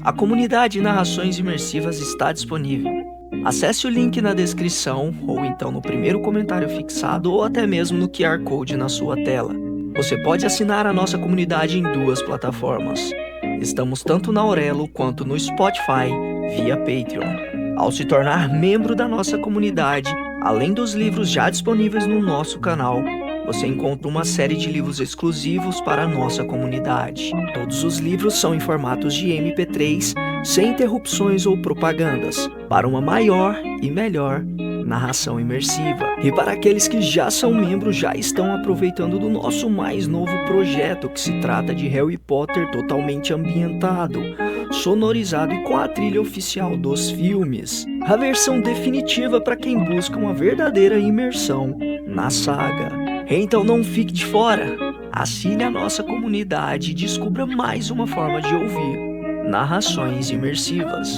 A comunidade Narrações Imersivas está disponível. Acesse o link na descrição, ou então no primeiro comentário fixado, ou até mesmo no QR Code na sua tela. Você pode assinar a nossa comunidade em duas plataformas. Estamos tanto na Aurelo quanto no Spotify, via Patreon. Ao se tornar membro da nossa comunidade, além dos livros já disponíveis no nosso canal, você encontra uma série de livros exclusivos para a nossa comunidade. Todos os livros são em formatos de MP3, sem interrupções ou propagandas, para uma maior e melhor narração imersiva. E para aqueles que já são membros, já estão aproveitando do nosso mais novo projeto, que se trata de Harry Potter totalmente ambientado, sonorizado e com a trilha oficial dos filmes. A versão definitiva para quem busca uma verdadeira imersão na saga. Então não fique de fora. Assine a nossa comunidade e descubra mais uma forma de ouvir narrações imersivas.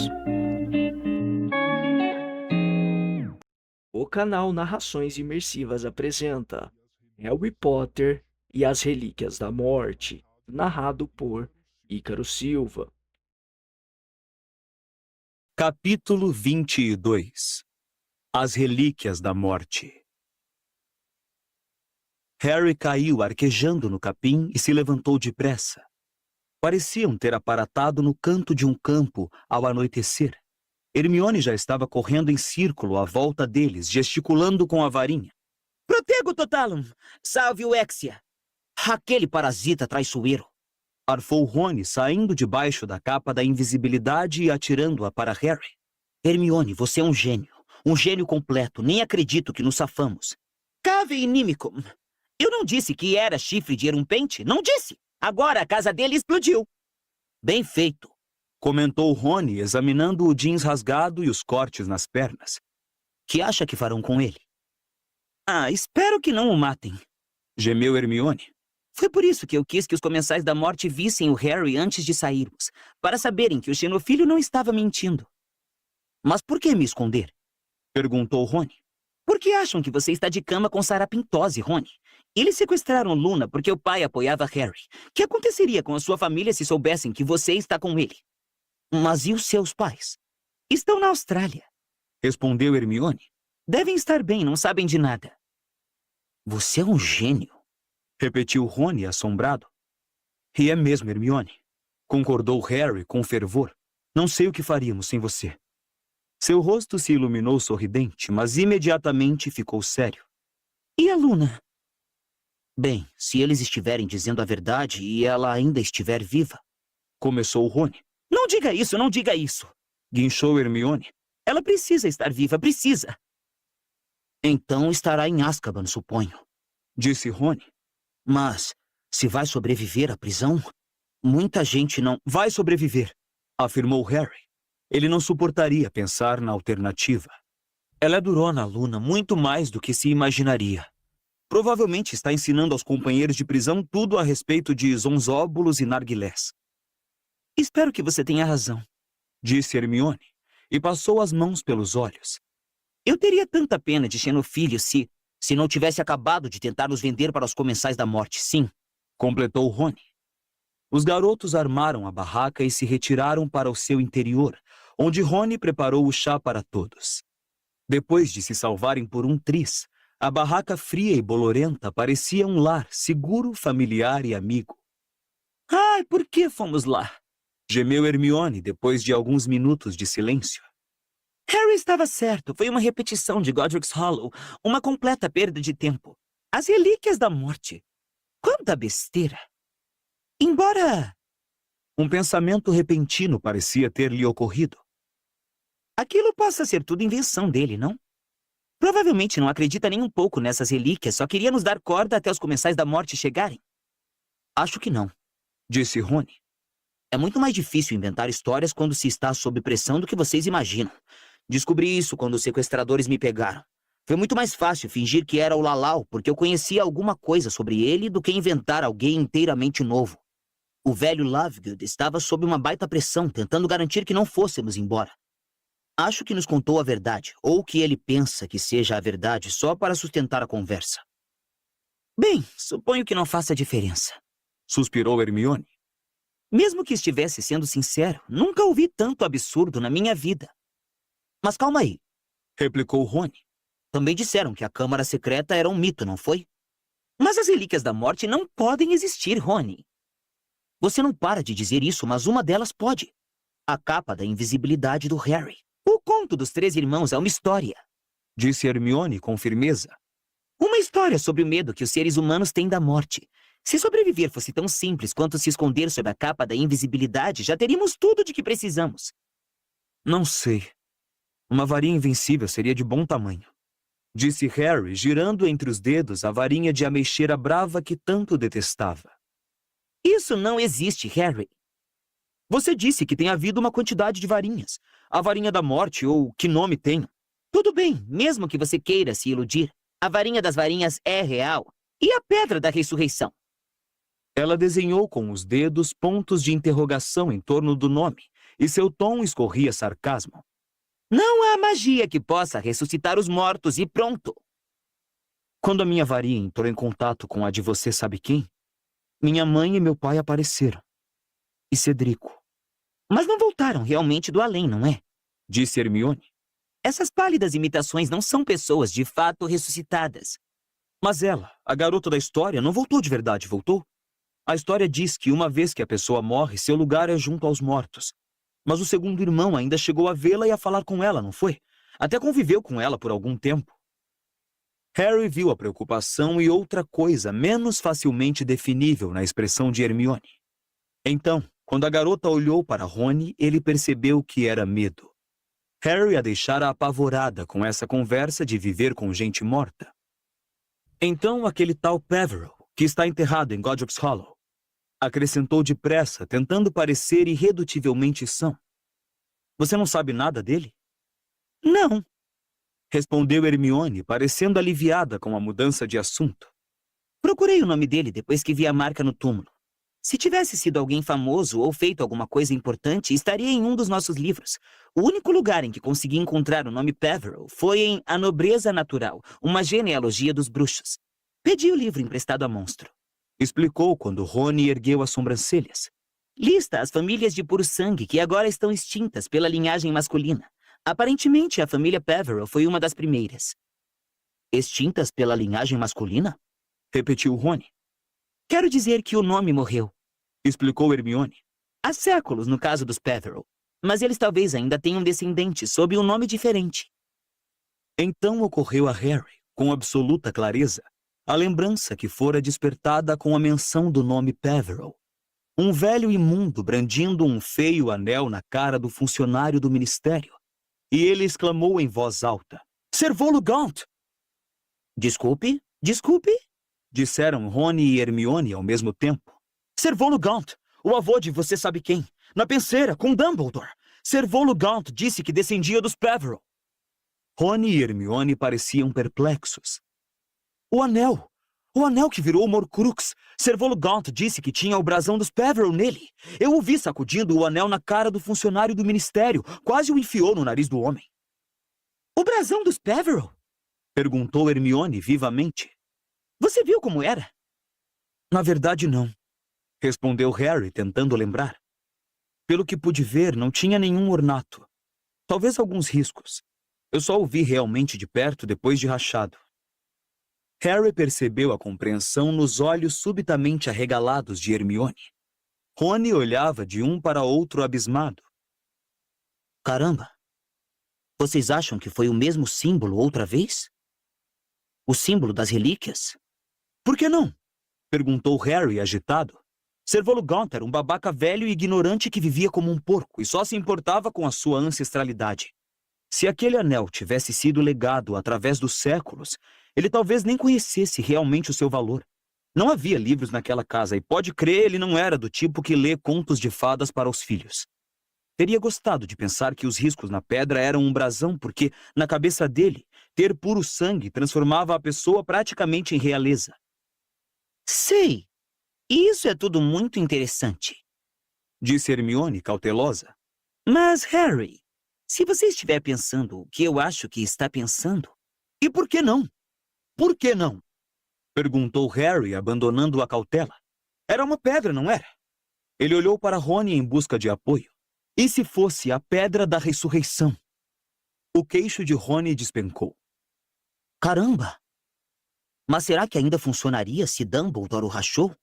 O canal Narrações Imersivas apresenta Harry Potter e as Relíquias da Morte, narrado por Ícaro Silva. Capítulo 22. As Relíquias da Morte. Harry caiu arquejando no capim e se levantou depressa. Pareciam ter aparatado no canto de um campo ao anoitecer. Hermione já estava correndo em círculo à volta deles, gesticulando com a varinha. Protego Totalum! Salve o Exia! Aquele parasita traiçoeiro! Arfou Rony, saindo debaixo da capa da invisibilidade e atirando-a para Harry. Hermione, você é um gênio. Um gênio completo. Nem acredito que nos safamos. Cave inimicum! Eu não disse que era chifre de erumpente? Não disse! Agora a casa dele explodiu. Bem feito, comentou Rony, examinando o jeans rasgado e os cortes nas pernas. Que acha que farão com ele? Espero que não o matem, gemeu Hermione. Foi por isso que eu quis que os Comensais da Morte vissem o Harry antes de sairmos, para saberem que o Xenofilho não estava mentindo. Mas por que me esconder? Perguntou Rony. Porque acham que você está de cama com sarapintose, Rony. Eles sequestraram Luna porque o pai apoiava Harry. O que aconteceria com a sua família se soubessem que você está com ele? Mas e os seus pais? Estão na Austrália, respondeu Hermione. Devem estar bem, não sabem de nada. Você é um gênio, repetiu Rony, assombrado. E é mesmo, Hermione, concordou Harry com fervor. Não sei o que faríamos sem você. Seu rosto se iluminou sorridente, mas imediatamente ficou sério. E a Luna? Bem, se eles estiverem dizendo a verdade e ela ainda estiver viva, começou Rony. Não diga isso, não diga isso, guinchou Hermione. Ela precisa estar viva, precisa. Então estará em Azkaban, suponho, disse Rony. Mas, se vai sobreviver à prisão, muita gente não... Vai sobreviver, afirmou Harry. Ele não suportaria pensar na alternativa. Ela é durona, Luna, muito mais do que se imaginaria. Provavelmente está ensinando aos companheiros de prisão tudo a respeito de zonzóbulos e narguilés. Espero que você tenha razão, disse Hermione, e passou as mãos pelos olhos. Eu teria tanta pena de Xenofilho se não tivesse acabado de tentar nos vender para os Comensais da Morte, sim, completou Rony. Os garotos armaram a barraca e se retiraram para o seu interior, onde Rony preparou o chá para todos. Depois de se salvarem por um triz, a barraca fria e bolorenta parecia um lar seguro, familiar e amigo. Ai, por que fomos lá? Gemeu Hermione depois de alguns minutos de silêncio. Harry estava certo, foi uma repetição de Godric's Hollow, uma completa perda de tempo. As Relíquias da Morte. Quanta besteira! Embora... Um pensamento repentino parecia ter-lhe ocorrido. Aquilo possa ser tudo invenção dele, não? Provavelmente não acredita nem um pouco nessas relíquias, só queria nos dar corda até os Comensais da Morte chegarem. Acho que não, disse Rony. É muito mais difícil inventar histórias quando se está sob pressão do que vocês imaginam. Descobri isso quando os sequestradores me pegaram. Foi muito mais fácil fingir que era o Lalau, porque eu conhecia alguma coisa sobre ele, do que inventar alguém inteiramente novo. O velho Lovegood estava sob uma baita pressão, tentando garantir que não fôssemos embora. Acho que nos contou a verdade, ou que ele pensa que seja a verdade, só para sustentar a conversa. Bem, suponho que não faça diferença, suspirou Hermione. Mesmo que estivesse sendo sincero, nunca ouvi tanto absurdo na minha vida. Mas calma aí, replicou Rony. também disseram que a Câmara Secreta era um mito, não foi? Mas as Relíquias da Morte não podem existir, Rony. Você não para de dizer isso, mas uma delas pode. A capa da invisibilidade do Harry. O conto dos 3 irmãos é uma história. Disse Hermione com firmeza. Uma história sobre o medo que os seres humanos têm da morte. Se sobreviver fosse tão simples quanto se esconder sob a capa da invisibilidade, já teríamos tudo de que precisamos. Não sei. Uma varinha invencível seria de bom tamanho. Disse Harry, girando entre os dedos a varinha de ameixeira brava que tanto detestava. Isso não existe, Harry. Você disse que tem havido uma quantidade de varinhas. A varinha da morte, ou que nome tem. Tudo bem, mesmo que você queira se iludir. A varinha das varinhas é real. E a pedra da ressurreição? Ela desenhou com os dedos pontos de interrogação em torno do nome, e seu tom escorria sarcasmo. Não há magia que possa ressuscitar os mortos e pronto. Quando a minha varinha entrou em contato com a de você sabe quem, minha mãe e meu pai apareceram. E Cedrico. Mas não voltaram realmente do além, não é? Disse Hermione. Essas pálidas imitações não são pessoas de fato ressuscitadas. Mas ela, a garota da história, não voltou de verdade, voltou? A história diz que uma vez que a pessoa morre, seu lugar é junto aos mortos. Mas o segundo irmão ainda chegou a vê-la e a falar com ela, não foi? Até conviveu com ela por algum tempo. Harry viu a preocupação e outra coisa menos facilmente definível na expressão de Hermione. Então, quando a garota olhou para Rony, ele percebeu que era medo. Harry a deixara apavorada com essa conversa de viver com gente morta. Então aquele tal Peverell, que está enterrado em Godric's Hollow, acrescentou depressa, tentando parecer irredutivelmente são. Você não sabe nada dele? Não. Respondeu Hermione, parecendo aliviada com a mudança de assunto. Procurei o nome dele depois que vi a marca no túmulo. Se tivesse sido alguém famoso ou feito alguma coisa importante, estaria em um dos nossos livros. O único lugar em que consegui encontrar o nome Peverell foi em A Nobreza Natural, uma genealogia dos bruxos. Pedi o livro emprestado a monstro. Explicou quando Rony ergueu as sobrancelhas. Lista as famílias de puro sangue que agora estão extintas pela linhagem masculina. Aparentemente, a família Peverell foi uma das primeiras. Extintas pela linhagem masculina? Repetiu Rony. Quero dizer que o nome morreu. Explicou Hermione. Há séculos no caso dos Peverell. Mas eles talvez ainda tenham descendentes sob um nome diferente. Então ocorreu a Harry, com absoluta clareza, a lembrança que fora despertada com a menção do nome Peverell. Um velho imundo brandindo um feio anel na cara do funcionário do ministério. E ele exclamou em voz alta. Servolo Gaunt! Desculpe? Desculpe? Disseram Rony e Hermione ao mesmo tempo. Servolo Gaunt, o avô de você sabe quem. Na penseira, com Dumbledore. Servolo Gaunt disse que descendia dos Peverell. Rony e Hermione pareciam perplexos. O anel! O anel que virou o Horcrux! Servolo Gaunt disse que tinha o brasão dos Peverell nele. Eu o vi sacudindo o anel na cara do funcionário do ministério. Quase o enfiou no nariz do homem. O brasão dos Peverell? Perguntou Hermione vivamente. Você viu como era? Na verdade, não. Respondeu Harry, tentando lembrar. Pelo que pude ver, não tinha nenhum ornato. Talvez alguns riscos. Eu só o vi realmente de perto depois de rachado. Harry percebeu a compreensão nos olhos subitamente arregalados de Hermione. Rony olhava de um para outro abismado. Caramba! Vocês acham que foi o mesmo símbolo outra vez? O símbolo das relíquias? Por que não? Perguntou Harry, agitado. Servolo Gaunt era um babaca velho e ignorante que vivia como um porco e só se importava com a sua ancestralidade. Se aquele anel tivesse sido legado através dos séculos, ele talvez nem conhecesse realmente o seu valor. Não havia livros naquela casa e, pode crer, ele não era do tipo que lê contos de fadas para os filhos. Teria gostado de pensar que os riscos na pedra eram um brasão porque, na cabeça dele, ter puro sangue transformava a pessoa praticamente em realeza. Sei. Isso é tudo muito interessante. Disse Hermione, cautelosa. Mas, Harry, se você estiver pensando o que eu acho que está pensando... E por que não? Por que não? Perguntou Harry, abandonando a cautela. Era uma pedra, não era? Ele olhou para Rony em busca de apoio. E se fosse a Pedra da Ressurreição? O queixo de Rony despencou. Caramba! Mas será que ainda funcionaria se Dumbledore o rachou?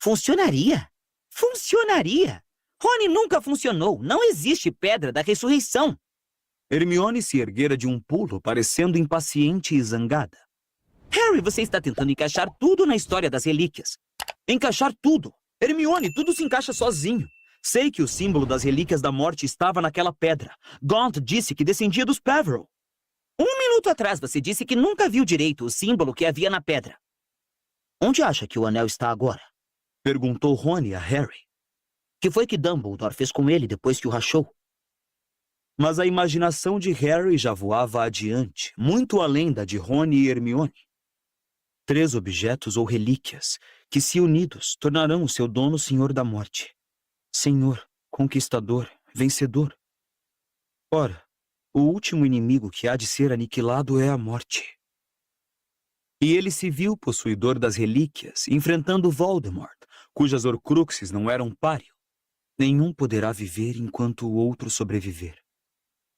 Funcionaria! Funcionaria! Rony nunca funcionou! Não existe Pedra da Ressurreição! Hermione se erguera de um pulo, parecendo impaciente e zangada. Harry, você está tentando encaixar tudo na história das relíquias. Encaixar tudo! Hermione, tudo se encaixa sozinho. Sei que o símbolo das relíquias da morte estava naquela pedra. Gaunt disse que descendia dos Peverell. 1 minuto atrás você disse que nunca viu direito o símbolo que havia na pedra. Onde acha que o anel está agora? Perguntou Rony a Harry. Que foi que Dumbledore fez com ele depois que o rachou? Mas a imaginação de Harry já voava adiante, muito além da de Rony e Hermione. 3 objetos ou relíquias, que se unidos tornarão o seu dono Senhor da Morte. Senhor, conquistador, vencedor. Ora, o último inimigo que há de ser aniquilado é a morte. E ele se viu possuidor das relíquias, enfrentando Voldemort, cujas Horcruxes não eram páreo. Nenhum poderá viver enquanto o outro sobreviver.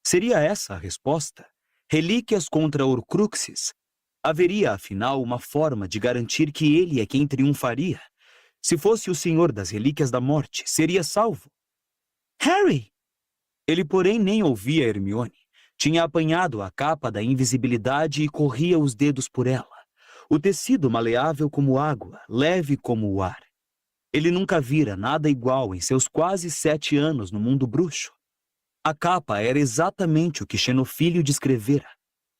Seria essa a resposta? Relíquias contra Horcruxes? Haveria, afinal, uma forma de garantir que ele é quem triunfaria? Se fosse o Senhor das Relíquias da Morte, seria salvo? Harry! Ele, porém, nem ouvia Hermione. Tinha apanhado a capa da invisibilidade e corria os dedos por ela. O tecido maleável como água, leve como o ar. Ele nunca vira nada igual em seus quase 7 anos no mundo bruxo. A capa era exatamente o que Xenofilho descrevera.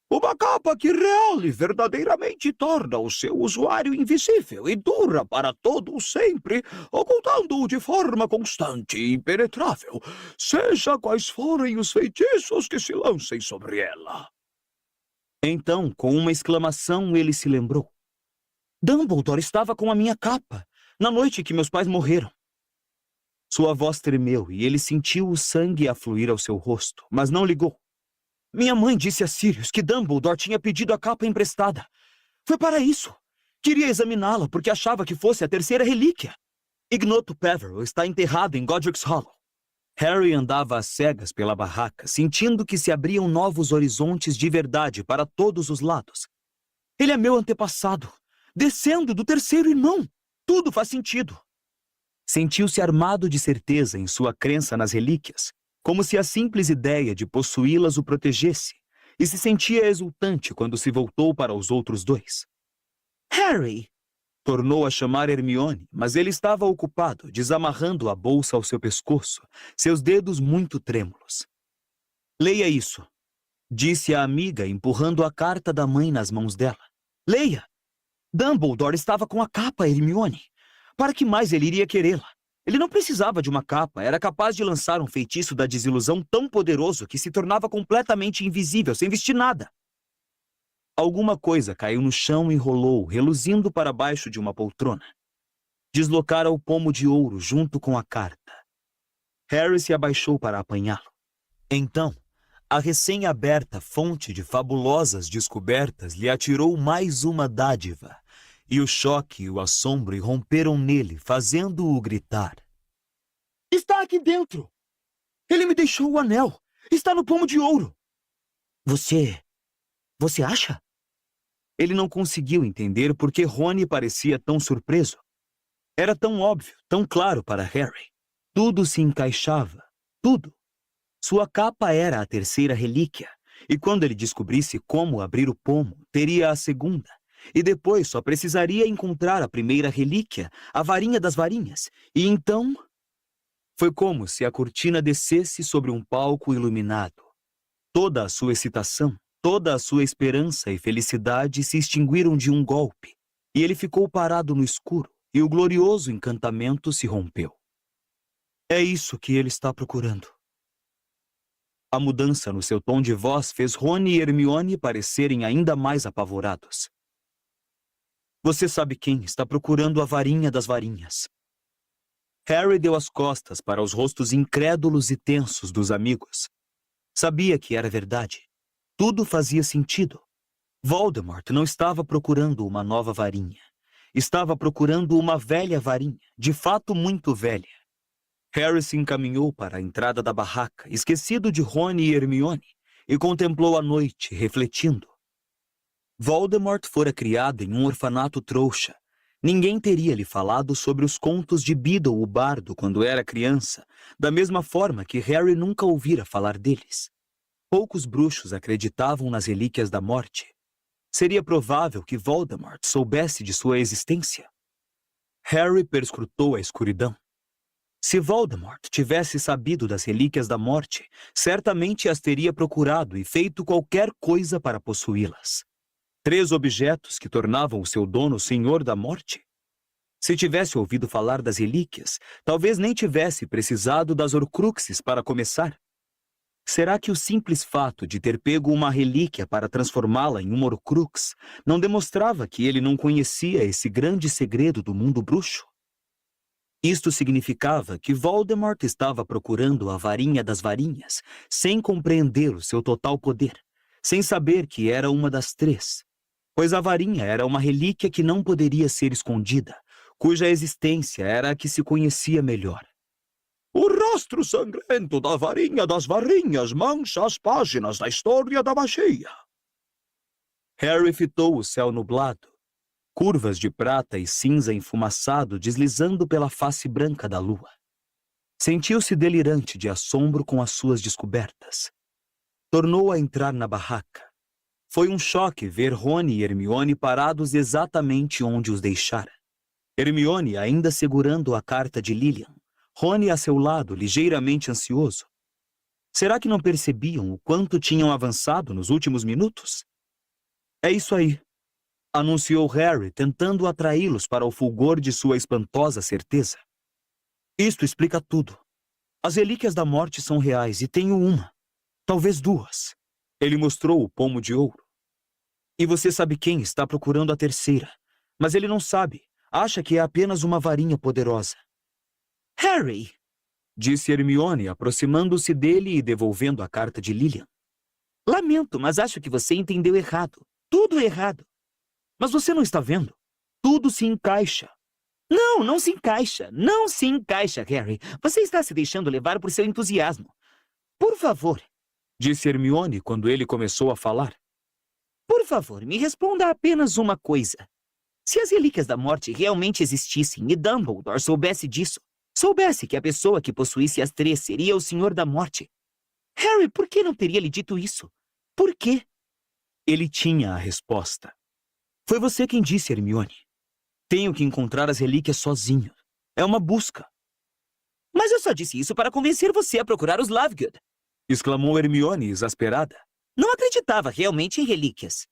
Uma capa que real e verdadeiramente torna o seu usuário invisível e dura para todo sempre, ocultando-o de forma constante e impenetrável, seja quais forem os feitiços que se lancem sobre ela. Então, com uma exclamação, ele se lembrou. Dumbledore estava com a minha capa, na noite que meus pais morreram. Sua voz tremeu e ele sentiu o sangue afluir ao seu rosto, mas não ligou. Minha mãe disse a Sirius que Dumbledore tinha pedido a capa emprestada. Foi para isso. Queria examiná-la porque achava que fosse a 3ª relíquia. Ignoto Peverell está enterrado em Godric's Hollow. Harry andava às cegas pela barraca, sentindo que se abriam novos horizontes de verdade para todos os lados. Ele é meu antepassado, descendo do 3º irmão. Tudo faz sentido. Sentiu-se armado de certeza em sua crença nas relíquias, como se a simples ideia de possuí-las o protegesse, e se sentia exultante quando se voltou para os outros 2. Harry! Tornou a chamar Hermione, mas ele estava ocupado, desamarrando a bolsa ao seu pescoço, seus dedos muito trêmulos. Leia isso, disse a amiga, empurrando a carta da mãe nas mãos dela. Leia! Dumbledore estava com a capa, Hermione. Para que mais ele iria querê-la? Ele não precisava de uma capa, era capaz de lançar um feitiço da desilusão tão poderoso que se tornava completamente invisível, sem vestir nada. Alguma coisa caiu no chão e rolou, reluzindo para baixo de uma poltrona. Deslocara o pomo de ouro junto com a carta. Harry se abaixou para apanhá-lo. Então, a recém-aberta fonte de fabulosas descobertas lhe atirou mais uma dádiva. E o choque e o assombro irromperam nele, fazendo-o gritar. Está aqui dentro! Ele me deixou o anel! Está no pomo de ouro! Você acha? Ele não conseguiu entender por que Rony parecia tão surpreso. Era tão óbvio, tão claro para Harry. Tudo se encaixava. Tudo. Sua capa era a 3ª relíquia, e quando ele descobrisse como abrir o pomo, teria a 2ª. E depois só precisaria encontrar a 1ª relíquia, a varinha das varinhas. E então... Foi como se a cortina descesse sobre um palco iluminado. Toda a sua excitação, toda a sua esperança e felicidade se extinguiram de um golpe. E ele ficou parado no escuro, e o glorioso encantamento se rompeu. É isso que ele está procurando. A mudança no seu tom de voz fez Rony e Hermione parecerem ainda mais apavorados. Você sabe quem está procurando a varinha das varinhas. Harry deu as costas para os rostos incrédulos e tensos dos amigos. Sabia que era verdade. Tudo fazia sentido. Voldemort não estava procurando uma nova varinha. Estava procurando uma velha varinha, de fato muito velha. Harry se encaminhou para a entrada da barraca, esquecido de Rony e Hermione, e contemplou a noite, refletindo. Voldemort fora criado em um orfanato trouxa. Ninguém teria lhe falado sobre os contos de Beedle o Bardo quando era criança, da mesma forma que Harry nunca ouvira falar deles. Poucos bruxos acreditavam nas relíquias da morte. Seria provável que Voldemort soubesse de sua existência. Harry perscrutou a escuridão. Se Voldemort tivesse sabido das relíquias da morte, certamente as teria procurado e feito qualquer coisa para possuí-las. 3 objetos que tornavam o seu dono senhor da morte? Se tivesse ouvido falar das relíquias, talvez nem tivesse precisado das Horcruxes para começar. Será que o simples fato de ter pego uma relíquia para transformá-la em uma Horcrux não demonstrava que ele não conhecia esse grande segredo do mundo bruxo? Isto significava que Voldemort estava procurando a varinha das varinhas, sem compreender o seu total poder, sem saber que era uma das 3. Pois a varinha era uma relíquia que não poderia ser escondida, cuja existência era a que se conhecia melhor. O rastro sangrento da varinha das varinhas mancha as páginas da história da magia. Harry fitou o céu nublado, curvas de prata e cinza enfumaçado deslizando pela face branca da lua. Sentiu-se delirante de assombro com as suas descobertas. Tornou a entrar na barraca. Foi um choque ver Rony e Hermione parados exatamente onde os deixara. Hermione ainda segurando a carta de Lilian, Rony a seu lado, ligeiramente ansioso. Será que não percebiam o quanto tinham avançado nos últimos minutos? É isso aí, anunciou Harry, tentando atraí-los para o fulgor de sua espantosa certeza. Isto explica tudo. As relíquias da morte são reais e tenho uma, talvez 2. Ele mostrou o pomo de ouro. E você sabe quem está procurando a terceira, mas ele não sabe. Acha que é apenas uma varinha poderosa. Harry! Disse Hermione, aproximando-se dele e devolvendo a carta de Lilian. Lamento, mas acho que você entendeu errado. Tudo errado. Mas você não está vendo? Tudo se encaixa. Não, não se encaixa. Não se encaixa, Harry. Você está se deixando levar por seu entusiasmo. Por favor. Disse Hermione quando ele começou a falar. Por favor, me responda apenas uma coisa. Se as relíquias da morte realmente existissem e Dumbledore soubesse disso, soubesse que a pessoa que possuísse as 3 seria o Senhor da Morte, Harry, por que não teria lhe dito isso? Por quê? Ele tinha a resposta. Foi você quem disse, Hermione. Tenho que encontrar as relíquias sozinho. É uma busca. Mas eu só disse isso para convencer você a procurar os Lovegood. Exclamou Hermione, exasperada. Não acreditava realmente em relíquias.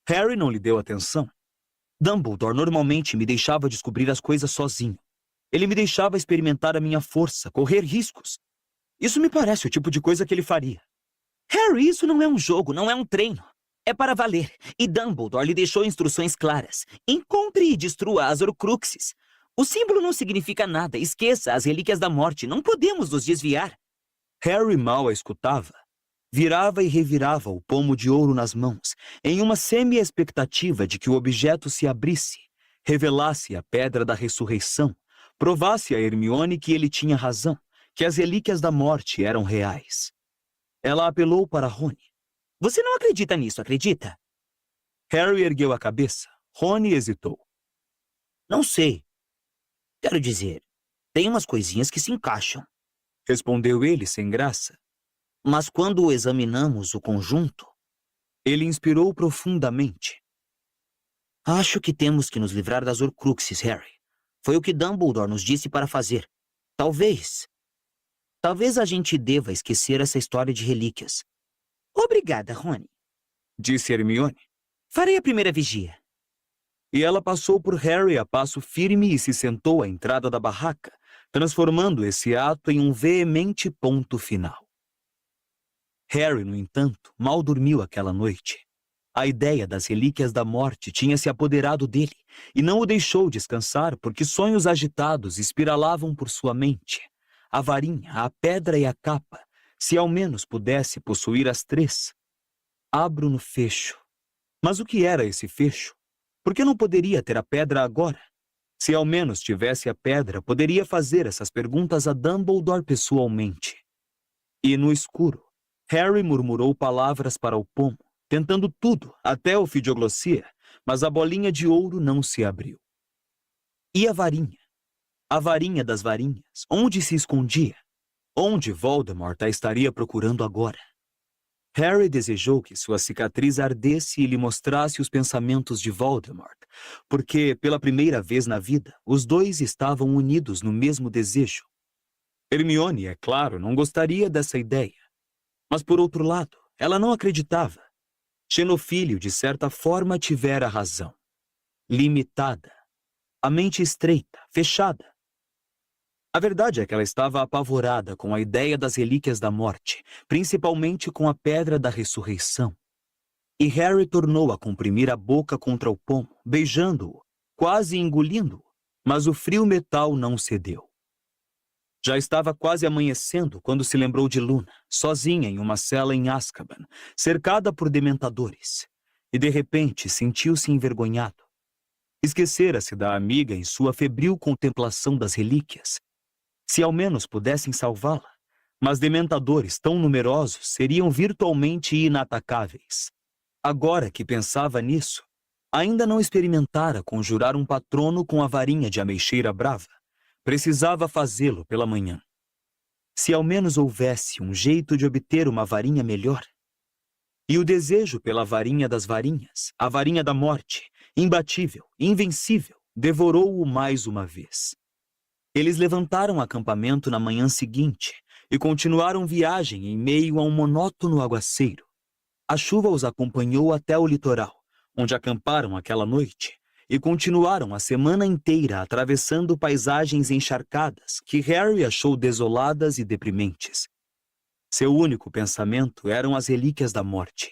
Harry não lhe deu atenção. Dumbledore normalmente me deixava descobrir as coisas sozinho. Ele me deixava experimentar a minha força, correr riscos. Isso me parece o tipo de coisa que ele faria. Harry, isso não é um jogo, não é um treino. É para valer. E Dumbledore lhe deixou instruções claras. Encontre e destrua as Horcruxes. O símbolo não significa nada. Esqueça as relíquias da morte. Não podemos nos desviar. Harry mal a escutava. Virava e revirava o pomo de ouro nas mãos, em uma semi-expectativa de que o objeto se abrisse, revelasse a pedra da ressurreição, provasse a Hermione que ele tinha razão, que as relíquias da morte eram reais. Ela apelou para Rony. Você não acredita nisso, acredita? Harry ergueu a cabeça. Rony hesitou. Não sei. Quero dizer, tem umas coisinhas que se encaixam. Respondeu ele sem graça. Mas quando examinamos o conjunto... Ele inspirou profundamente. Acho que temos que nos livrar das Horcruxes, Harry. Foi o que Dumbledore nos disse para fazer. Talvez a gente deva esquecer essa história de relíquias. Obrigada, Rony. Disse Hermione. Farei a primeira vigia. E ela passou por Harry a passo firme e se sentou à entrada da barraca, transformando esse ato em um veemente ponto final. Harry, no entanto, mal dormiu aquela noite. A ideia das relíquias da morte tinha se apoderado dele e não o deixou descansar porque sonhos agitados espiralavam por sua mente. A varinha, a pedra e a capa, se ao menos pudesse possuir as 3. Abro no fecho. Mas o que era esse fecho? Por que não poderia ter a pedra agora? Se ao menos tivesse a pedra, poderia fazer essas perguntas a Dumbledore pessoalmente. E no escuro, Harry murmurou palavras para o pomo, tentando tudo, até o Fidioglossia, mas a bolinha de ouro não se abriu. E a varinha? A varinha das varinhas, onde se escondia? Onde Voldemort a estaria procurando agora? Harry desejou que sua cicatriz ardesse e lhe mostrasse os pensamentos de Voldemort, porque, pela primeira vez na vida, os dois estavam unidos no mesmo desejo. Hermione, é claro, não gostaria dessa ideia. Mas, por outro lado, ela não acreditava. Xenofílio, de certa forma, tivera razão. Limitada. A mente estreita, fechada. A verdade é que ela estava apavorada com a ideia das relíquias da morte, principalmente com a pedra da ressurreição. E Harry tornou a comprimir a boca contra o pomo, beijando-o, quase engolindo-o, mas o frio metal não cedeu. Já estava quase amanhecendo quando se lembrou de Luna, sozinha em uma cela em Azkaban, cercada por dementadores, e de repente sentiu-se envergonhado. Esquecera-se da amiga em sua febril contemplação das relíquias. Se ao menos pudessem salvá-la, mas dementadores tão numerosos seriam virtualmente inatacáveis. Agora que pensava nisso, ainda não experimentara conjurar um patrono com a varinha de ameixeira brava. Precisava fazê-lo pela manhã. Se ao menos houvesse um jeito de obter uma varinha melhor. E o desejo pela varinha das varinhas, a varinha da morte, imbatível, invencível, devorou-o mais uma vez. Eles levantaram acampamento na manhã seguinte e continuaram viagem em meio a um monótono aguaceiro. A chuva os acompanhou até o litoral, onde acamparam aquela noite, e continuaram a semana inteira atravessando paisagens encharcadas que Harry achou desoladas e deprimentes. Seu único pensamento eram as relíquias da morte.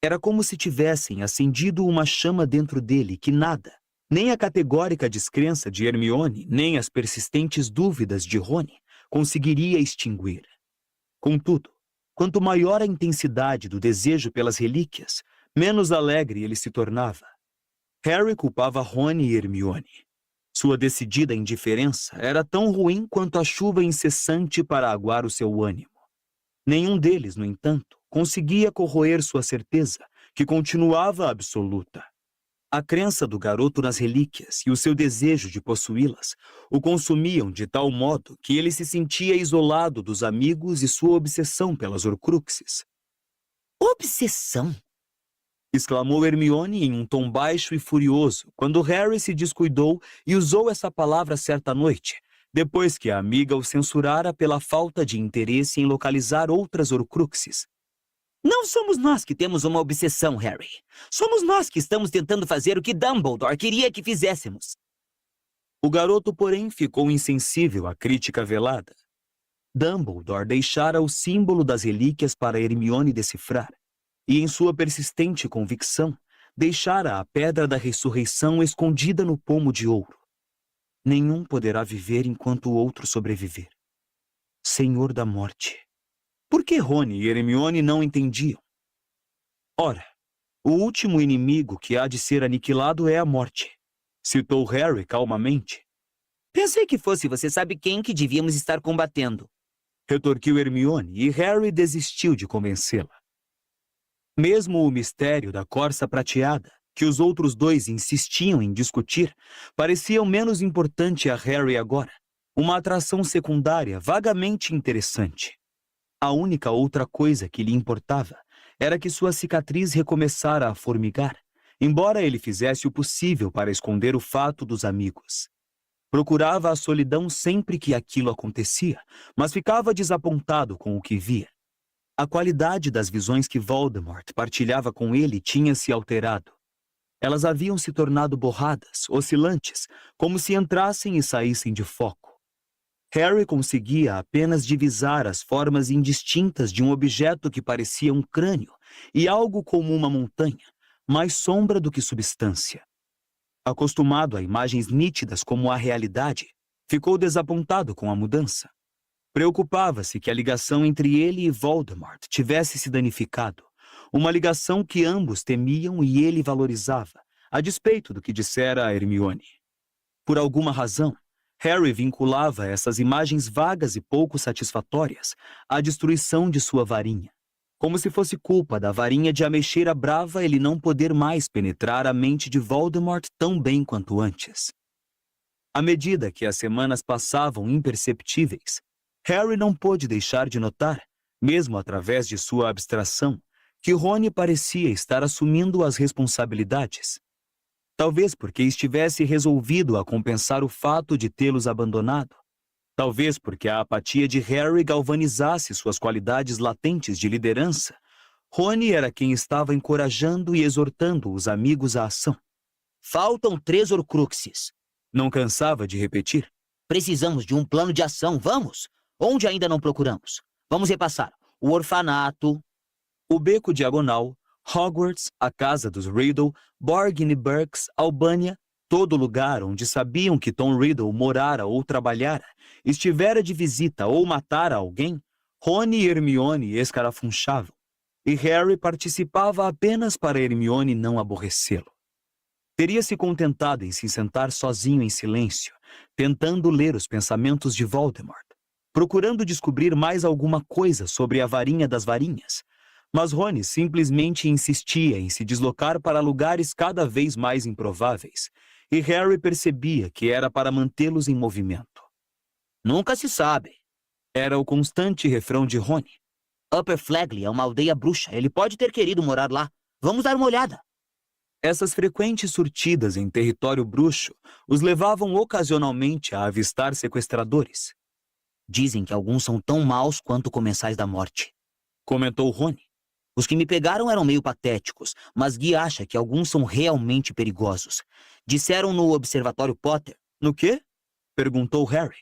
Era como se tivessem acendido uma chama dentro dele que nada, nem a categórica descrença de Hermione, nem as persistentes dúvidas de Rony, conseguiria extinguir. Contudo, quanto maior a intensidade do desejo pelas relíquias, menos alegre ele se tornava. Harry culpava Rony e Hermione. Sua decidida indiferença era tão ruim quanto a chuva incessante para aguar o seu ânimo. Nenhum deles, no entanto, conseguia corroer sua certeza, que continuava absoluta. A crença do garoto nas relíquias e o seu desejo de possuí-las o consumiam de tal modo que ele se sentia isolado dos amigos e sua obsessão pelas Horcruxes. Obsessão? Exclamou Hermione em um tom baixo e furioso, quando Harry se descuidou e usou essa palavra certa noite, depois que a amiga o censurara pela falta de interesse em localizar outras Horcruxes. Não somos nós que temos uma obsessão, Harry. Somos nós que estamos tentando fazer o que Dumbledore queria que fizéssemos. O garoto, porém, ficou insensível à crítica velada. Dumbledore deixara o símbolo das relíquias para Hermione decifrar, e em sua persistente convicção, deixara a pedra da ressurreição escondida no pomo de ouro. Nenhum poderá viver enquanto o outro sobreviver. Senhor da morte. Por que Rony e Hermione não entendiam? Ora, o último inimigo que há de ser aniquilado é a morte, citou Harry calmamente. Pensei que fosse você sabe quem que devíamos estar combatendo, retorquiu Hermione, e Harry desistiu de convencê-la. Mesmo o mistério da corça prateada, que os outros dois insistiam em discutir, parecia o menos importante a Harry agora, uma atração secundária vagamente interessante. A única outra coisa que lhe importava era que sua cicatriz recomeçara a formigar, embora ele fizesse o possível para esconder o fato dos amigos. Procurava a solidão sempre que aquilo acontecia, mas ficava desapontado com o que via. A qualidade das visões que Voldemort partilhava com ele tinha se alterado. Elas haviam se tornado borradas, oscilantes, como se entrassem e saíssem de foco. Harry conseguia apenas divisar as formas indistintas de um objeto que parecia um crânio e algo como uma montanha, mais sombra do que substância. Acostumado a imagens nítidas como a realidade, ficou desapontado com a mudança. Preocupava-se que a ligação entre ele e Voldemort tivesse se danificado, uma ligação que ambos temiam e ele valorizava, a despeito do que dissera a Hermione. Por alguma razão, Harry vinculava essas imagens vagas e pouco satisfatórias à destruição de sua varinha, como se fosse culpa da varinha de Ameixeira Brava ele não poder mais penetrar a mente de Voldemort tão bem quanto antes. À medida que as semanas passavam imperceptíveis, Harry não pôde deixar de notar, mesmo através de sua abstração, que Rony parecia estar assumindo as responsabilidades. Talvez porque estivesse resolvido a compensar o fato de tê-los abandonado. Talvez porque a apatia de Harry galvanizasse suas qualidades latentes de liderança. Rony era quem estava encorajando e exortando os amigos à ação. Faltam 3 Horcruxes. Não cansava de repetir. Precisamos de um plano de ação, vamos? Onde ainda não procuramos? Vamos repassar. O orfanato, O Beco Diagonal, Hogwarts, a Casa dos Riddle, Borgin e Burkes, Albânia, todo lugar onde sabiam que Tom Riddle morara ou trabalhara, estivera de visita ou matara alguém, Rony e Hermione escarafunchavam, e Harry participava apenas para Hermione não aborrecê-lo. Teria se contentado em se sentar sozinho em silêncio, tentando ler os pensamentos de Voldemort, procurando descobrir mais alguma coisa sobre a varinha das varinhas, mas Rony simplesmente insistia em se deslocar para lugares cada vez mais improváveis, e Harry percebia que era para mantê-los em movimento. nunca se sabe. Era o constante refrão de Rony. Upper Flagley é uma aldeia bruxa. Ele pode ter querido morar lá. Vamos dar uma olhada. Essas frequentes surtidas em território bruxo os levavam ocasionalmente a avistar sequestradores. Dizem que alguns são tão maus quanto comensais da morte, Comentou Rony. Os que me pegaram eram meio patéticos, mas Gui acha que alguns são realmente perigosos. Disseram no Observatório Potter. No quê? Perguntou Harry.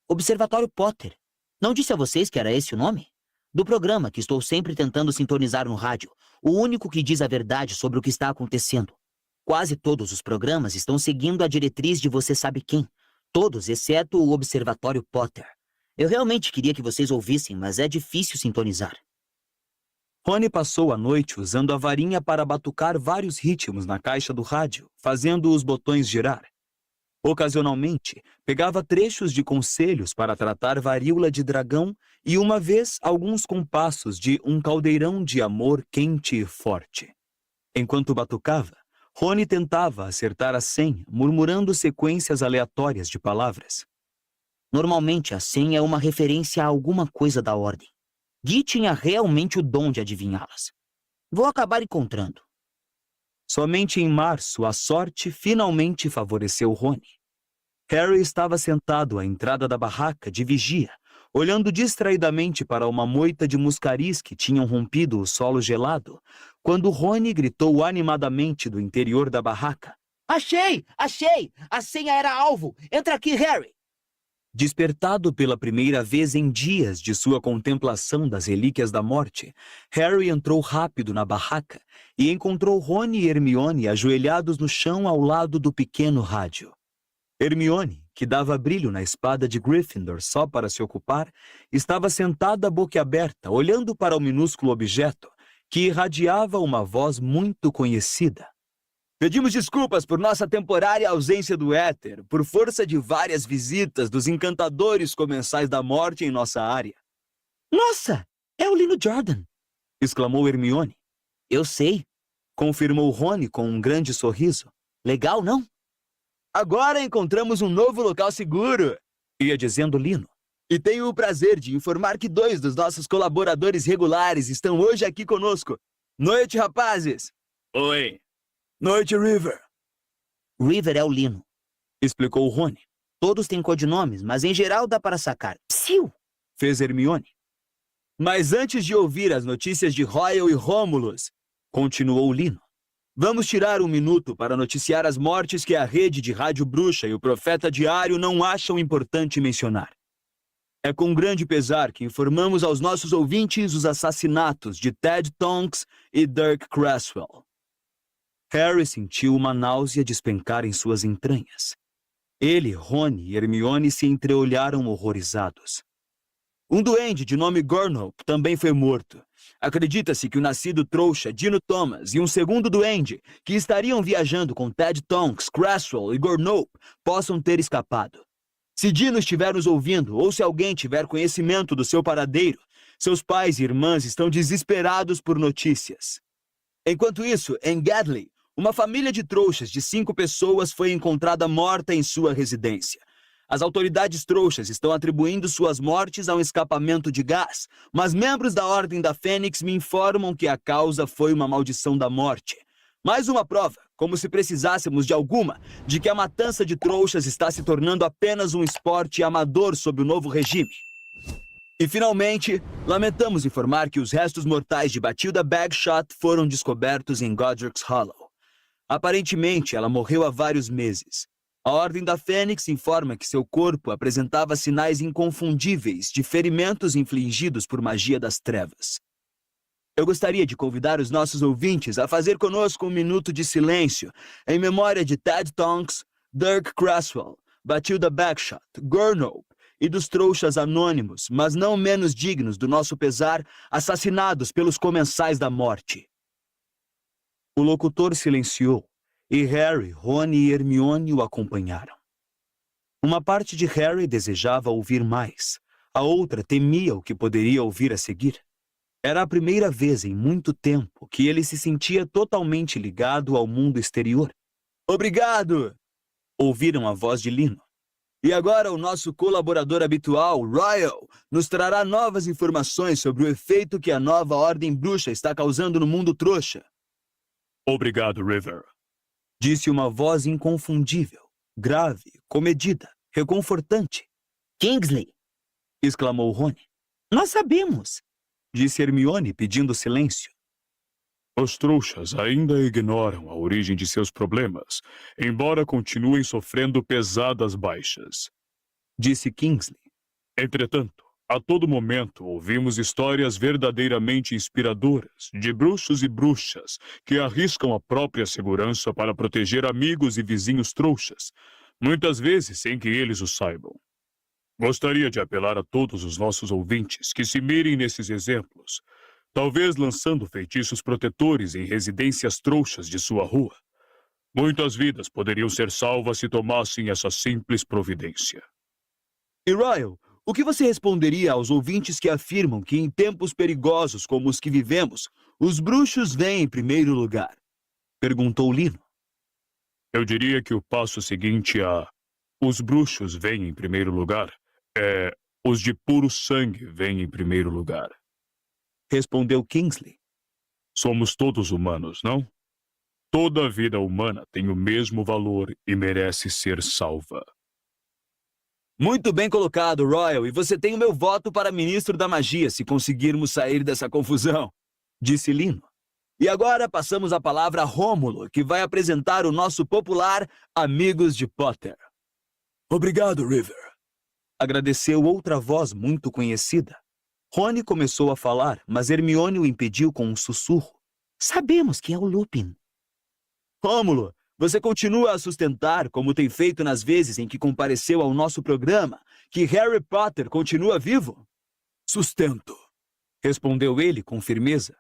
Observatório Potter. Não disse a vocês que era esse o nome? Do programa que estou sempre tentando sintonizar no rádio. O único que diz a verdade sobre o que está acontecendo. Quase todos os programas estão seguindo a diretriz de você sabe quem. Todos, exceto o Observatório Potter. Eu realmente queria que vocês ouvissem, mas é difícil sintonizar. Rony passou a noite usando a varinha para batucar vários ritmos na caixa do rádio, fazendo os botões girar. Ocasionalmente, pegava trechos de conselhos para tratar varíola de dragão e, uma vez, alguns compassos de Um Caldeirão de Amor Quente e Forte. Enquanto batucava, Rony tentava acertar a senha, murmurando sequências aleatórias de palavras. Normalmente, a senha é uma referência a alguma coisa da ordem. Gui tinha realmente o dom de adivinhá-las. Vou acabar encontrando. Somente em março, a sorte finalmente favoreceu Rony. Harry estava sentado à entrada da barraca de vigia, olhando distraidamente para uma moita de muscaris que tinham rompido o solo gelado, quando Rony gritou animadamente do interior da barraca. Achei! Achei! A senha era alvo! Entra aqui, Harry! Despertado pela primeira vez em dias de sua contemplação das relíquias da morte, Harry entrou rápido na barraca e encontrou Rony e Hermione ajoelhados no chão ao lado do pequeno rádio. Hermione, que dava brilho na espada de Gryffindor só para se ocupar, estava sentada boquiaberta, olhando para o minúsculo objeto, que irradiava uma voz muito conhecida. Pedimos desculpas por nossa temporária ausência do éter, por força de várias visitas dos encantadores comensais da morte em nossa área. Nossa! É o Lino Jordan! Exclamou Hermione. Eu sei. Confirmou Rony com um grande sorriso. Legal, não? Agora encontramos um novo local seguro, ia dizendo Lino. E tenho o prazer de informar que 2 dos nossos colaboradores regulares estão hoje aqui conosco. Noite, rapazes! Oi! Noite, River! River é o Lino, explicou Rony. Todos têm codinomes, mas em geral dá para sacar. Psiu! Fez Hermione. Mas antes de ouvir as notícias de Royal e Romulus, continuou Lino, vamos tirar um minuto para noticiar as mortes que a rede de Rádio Bruxa e o Profeta Diário não acham importante mencionar. É com grande pesar que informamos aos nossos ouvintes os assassinatos de Ted Tonks e Dirk Creswell. Harry sentiu uma náusea despencar em suas entranhas. Ele, Rony e Hermione se entreolharam horrorizados. Um duende de nome Gurnhope também foi morto. Acredita-se que o nascido trouxa Dino Thomas e um segundo duende, que estariam viajando com Ted Tonks, Cresswell e Gurnhope, possam ter escapado. Se Dino estiver nos ouvindo, ou se alguém tiver conhecimento do seu paradeiro, seus pais e irmãs estão desesperados por notícias. Enquanto isso, em Gadley, uma família de trouxas de 5 pessoas foi encontrada morta em sua residência. As autoridades trouxas estão atribuindo suas mortes a um escapamento de gás, mas membros da Ordem da Fênix me informam que a causa foi uma maldição da morte. Mais uma prova, como se precisássemos de alguma, de que a matança de trouxas está se tornando apenas um esporte amador sob o novo regime. E, finalmente, lamentamos informar que os restos mortais de Bathilda Bagshot foram descobertos em Godric's Hollow. Aparentemente, ela morreu há vários meses. A Ordem da Fênix informa que seu corpo apresentava sinais inconfundíveis de ferimentos infligidos por magia das trevas. Eu gostaria de convidar os nossos ouvintes a fazer conosco um minuto de silêncio em memória de Ted Tonks, Dirk Cresswell, Bathilda Bagshot, Gurnhope e dos trouxas anônimos, mas não menos dignos do nosso pesar, assassinados pelos comensais da morte. O locutor silenciou. E Harry, Rony e Hermione o acompanharam. Uma parte de Harry desejava ouvir mais. A outra temia o que poderia ouvir a seguir. Era a primeira vez em muito tempo que ele se sentia totalmente ligado ao mundo exterior. "Obrigado!" ouviram a voz de Lino. "E agora o nosso colaborador habitual, Ryle, nos trará novas informações sobre o efeito que a nova Ordem Bruxa está causando no mundo trouxa." "Obrigado, River", disse uma voz inconfundível, grave, comedida, reconfortante. Kingsley! Exclamou Rony. Nós sabemos! Disse Hermione, pedindo silêncio. "Os trouxas ainda ignoram a origem de seus problemas, embora continuem sofrendo pesadas baixas", disse Kingsley. "Entretanto, a todo momento ouvimos histórias verdadeiramente inspiradoras de bruxos e bruxas que arriscam a própria segurança para proteger amigos e vizinhos trouxas, muitas vezes sem que eles o saibam. Gostaria de apelar a todos os nossos ouvintes que se mirem nesses exemplos, talvez lançando feitiços protetores em residências trouxas de sua rua. Muitas vidas poderiam ser salvas se tomassem essa simples providência." E Ryle, o que você responderia aos ouvintes que afirmam que em tempos perigosos como os que vivemos, os bruxos vêm em primeiro lugar? Perguntou Lino. "Eu diria que o passo seguinte a os bruxos vêm em primeiro lugar é os de puro sangue vêm em primeiro lugar", respondeu Kingsley. "Somos todos humanos, não? Toda vida humana tem o mesmo valor e merece ser salva." Muito bem colocado, Royal, e você tem o meu voto para ministro da magia se conseguirmos sair dessa confusão, disse Lino. E agora passamos a palavra a Rômulo, que vai apresentar o nosso popular Amigos de Potter. Obrigado, River, agradeceu outra voz muito conhecida. Rony começou a falar, mas Hermione o impediu com um sussurro. Sabemos que é o Lupin. Rômulo, você continua a sustentar, como tem feito nas vezes em que compareceu ao nosso programa, que Harry Potter continua vivo? Sustento, respondeu ele com firmeza.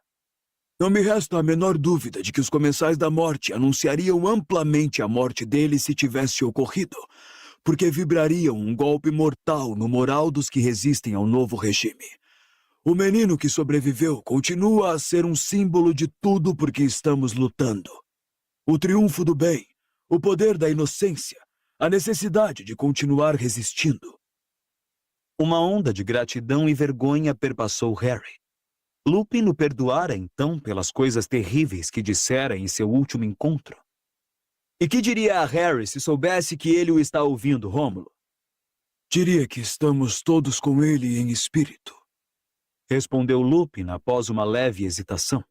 Não me resta a menor dúvida de que os Comensais da Morte anunciariam amplamente a morte dele se tivesse ocorrido, porque vibrariam um golpe mortal no moral dos que resistem ao novo regime. O menino que sobreviveu continua a ser um símbolo de tudo por que estamos lutando. O triunfo do bem, o poder da inocência, a necessidade de continuar resistindo. Uma onda de gratidão e vergonha perpassou Harry. Lupin o perdoara então pelas coisas terríveis que dissera em seu último encontro. E que diria a Harry se soubesse que ele o está ouvindo, Rômulo? Diria que estamos todos com ele em espírito, respondeu Lupin após uma leve hesitação.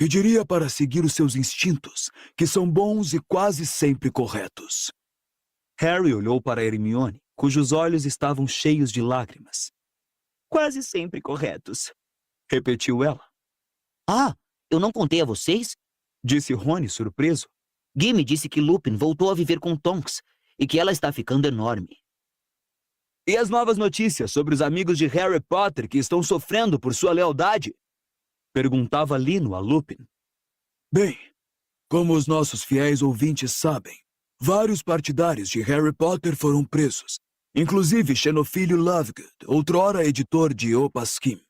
E diria para seguir os seus instintos, que são bons e quase sempre corretos. Harry olhou para Hermione, cujos olhos estavam cheios de lágrimas. Quase sempre corretos, repetiu ela. Ah, eu não contei a vocês? Disse Rony, surpreso. Gui me disse que Lupin voltou a viver com Tonks e que ela está ficando enorme. E as novas notícias sobre os amigos de Harry Potter que estão sofrendo por sua lealdade? Perguntava Lino a Lupin. Bem, como os nossos fiéis ouvintes sabem, vários partidários de Harry Potter foram presos, inclusive Xenofilho Lovegood, outrora editor de Opaskim.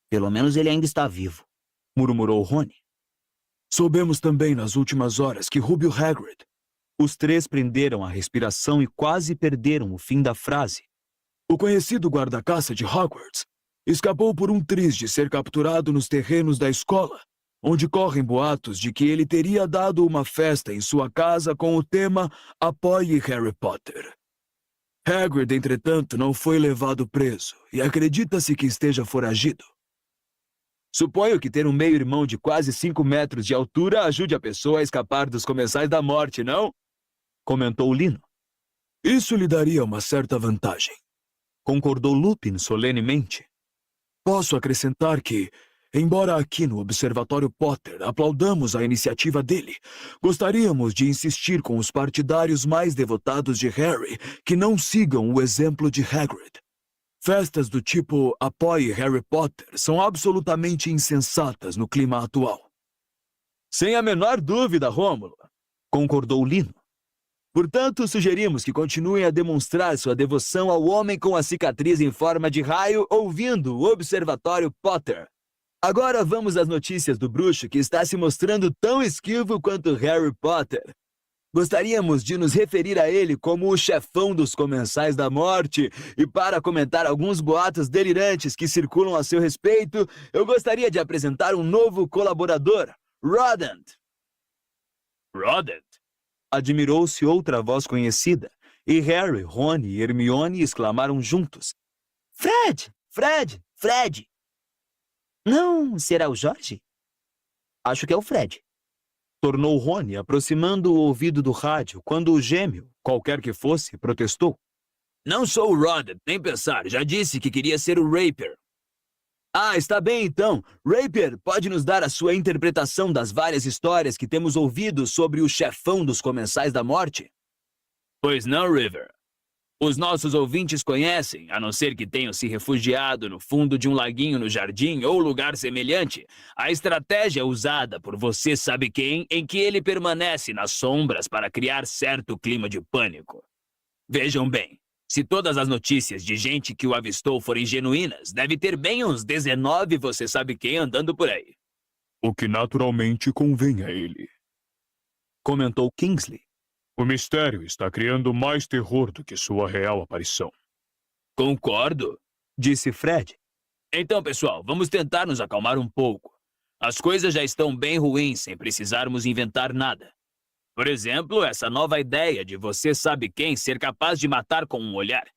Pelo menos ele ainda está vivo, Murmurou Rony. Soubemos também nas últimas horas que Rubio Hagrid... Os três prenderam a respiração e quase perderam o fim da frase. O conhecido guarda-caça de Hogwarts escapou por um triz de ser capturado nos terrenos da escola, onde correm boatos de que ele teria dado uma festa em sua casa com o tema Apoie Harry Potter. Hagrid, entretanto, não foi levado preso e acredita-se que esteja foragido. Suponho que ter um meio-irmão de quase 5 metros de altura ajude a pessoa a escapar dos comensais da morte, não? Comentou Lino. Isso lhe daria uma certa vantagem. Concordou Lupin solenemente. Posso acrescentar que, embora aqui no Observatório Potter aplaudamos a iniciativa dele, gostaríamos de insistir com os partidários mais devotados de Harry que não sigam o exemplo de Hagrid. Festas do tipo Apoie Harry Potter são absolutamente insensatas no clima atual. Sem a menor dúvida, Rômulo, concordou Lino. Portanto, sugerimos que continuem a demonstrar sua devoção ao homem com a cicatriz em forma de raio ouvindo o Observatório Potter. Agora vamos às notícias do bruxo que está se mostrando tão esquivo quanto Harry Potter. Gostaríamos de nos referir a ele como o chefão dos comensais da morte, e para comentar alguns boatos delirantes que circulam a seu respeito, eu gostaria de apresentar um novo colaborador, Rodent. Rodent? Admirou-se outra voz conhecida, e Harry, Rony e Hermione exclamaram juntos. Fred! Fred! Fred! Não, será o Jorge? Acho que é o Fred. Tornou Rony, aproximando o ouvido do rádio, quando o gêmeo, qualquer que fosse, protestou. Não sou o Rodent, nem pensar. Já disse que queria ser o Rapier. Ah, está bem então. Rapier, pode nos dar a sua interpretação das várias histórias que temos ouvido sobre o chefão dos comensais da morte? Pois não, River. Os nossos ouvintes conhecem, a não ser que tenham se refugiado no fundo de um laguinho no jardim ou lugar semelhante, a estratégia usada por você sabe quem em que ele permanece nas sombras para criar certo clima de pânico. Vejam bem. Se todas as notícias de gente que o avistou forem genuínas, deve ter bem uns 19 você sabe quem andando por aí. O que naturalmente convém a ele. Comentou Kingsley. O mistério está criando mais terror do que sua real aparição. Concordo, disse Fred. Então, pessoal, vamos tentar nos acalmar um pouco. As coisas já estão bem ruins sem precisarmos inventar nada. Por exemplo, essa nova ideia de você sabe quem ser capaz de matar com um olhar.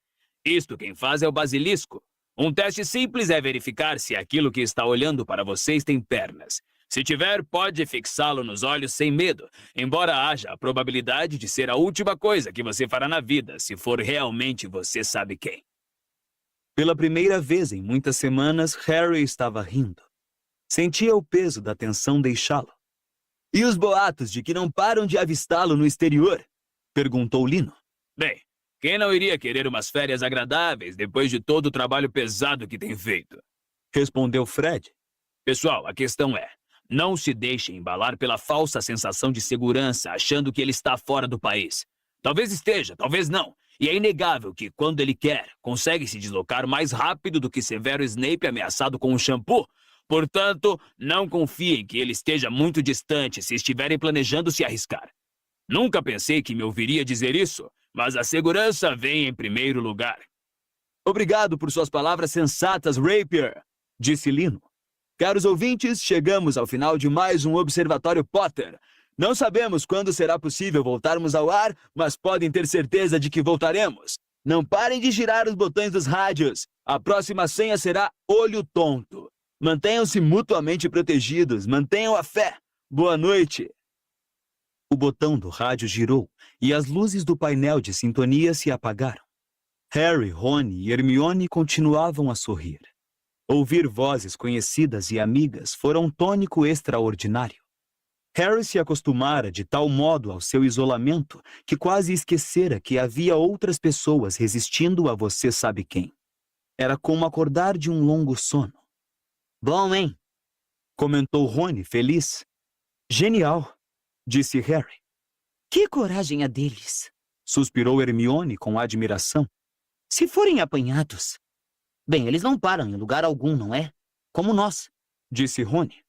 Isto quem faz é o basilisco. Um teste simples é verificar se aquilo que está olhando para vocês tem pernas. Se tiver, pode fixá-lo nos olhos sem medo, embora haja a probabilidade de ser a última coisa que você fará na vida, se for realmente você sabe quem. Pela primeira vez em muitas semanas, Harry estava rindo. Sentia o peso da tensão deixá-lo. E os boatos de que não param de avistá-lo no exterior? Perguntou Lino. Bem, quem não iria querer umas férias agradáveis depois de todo o trabalho pesado que tem feito? Respondeu Fred. Pessoal, a questão é, não se deixe embalar pela falsa sensação de segurança, achando que ele está fora do país. Talvez esteja, talvez não. E é inegável que, quando ele quer, consegue se deslocar mais rápido do que Severo Snape ameaçado com um shampoo. Portanto, não confiem que ele esteja muito distante se estiverem planejando se arriscar. Nunca pensei que me ouviria dizer isso, mas a segurança vem em primeiro lugar. Obrigado por suas palavras sensatas, Rapier, disse Lino. Caros ouvintes, chegamos ao final de mais um Observatório Potter. Não sabemos quando será possível voltarmos ao ar, mas podem ter certeza de que voltaremos. Não parem de girar os botões dos rádios. A próxima senha será Olho Tonto. Mantenham-se mutuamente protegidos. Mantenham a fé. Boa noite. O botão do rádio girou e as luzes do painel de sintonia se apagaram. Harry, Rony e Hermione continuavam a sorrir. Ouvir vozes conhecidas e amigas fora um tônico extraordinário. Harry se acostumara de tal modo ao seu isolamento que quase esquecera que havia outras pessoas resistindo a você sabe quem. Era como acordar de um longo sono. Bom, hein? Comentou Rony, feliz. Genial, disse Harry. Que coragem a deles. Suspirou Hermione com admiração. Se forem apanhados. Bem, eles não param em lugar algum, não é? Como nós. Disse Rony.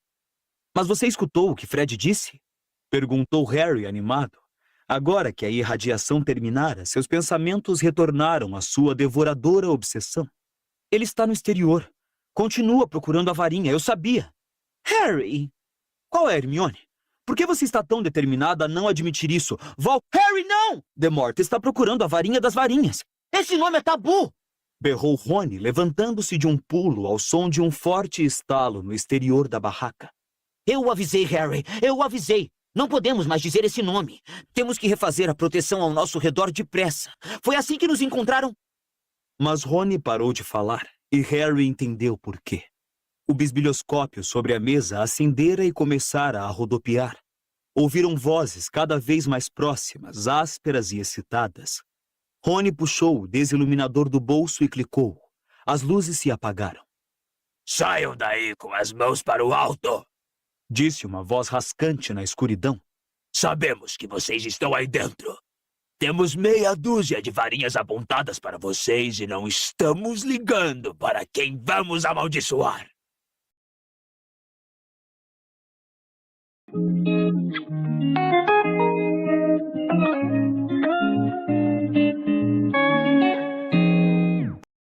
Mas você escutou o que Fred disse? Perguntou Harry animado. Agora que a irradiação terminara, seus pensamentos retornaram à sua devoradora obsessão. Ele está no exterior. Continua procurando a varinha, eu sabia. Harry! Qual é, Hermione? Por que você está tão determinada a não admitir isso? Harry, não! Demorte está procurando a varinha das varinhas. Esse nome é tabu! Berrou Rony, levantando-se de um pulo ao som de um forte estalo no exterior da barraca. Eu o avisei, Harry. Eu o avisei. Não podemos mais dizer esse nome. Temos que refazer a proteção ao nosso redor depressa. Foi assim que nos encontraram. Mas Rony parou de falar e Harry entendeu por quê. O bisbilhoscópio sobre a mesa acendera e começara a rodopiar. Ouviram vozes cada vez mais próximas, ásperas e excitadas. Rony puxou o desiluminador do bolso e clicou. As luzes se apagaram. Saiam daí com as mãos para o alto! Disse uma voz rascante na escuridão. Sabemos que vocês estão aí dentro. Temos meia dúzia de varinhas apontadas para vocês e não estamos ligando para quem vamos amaldiçoar.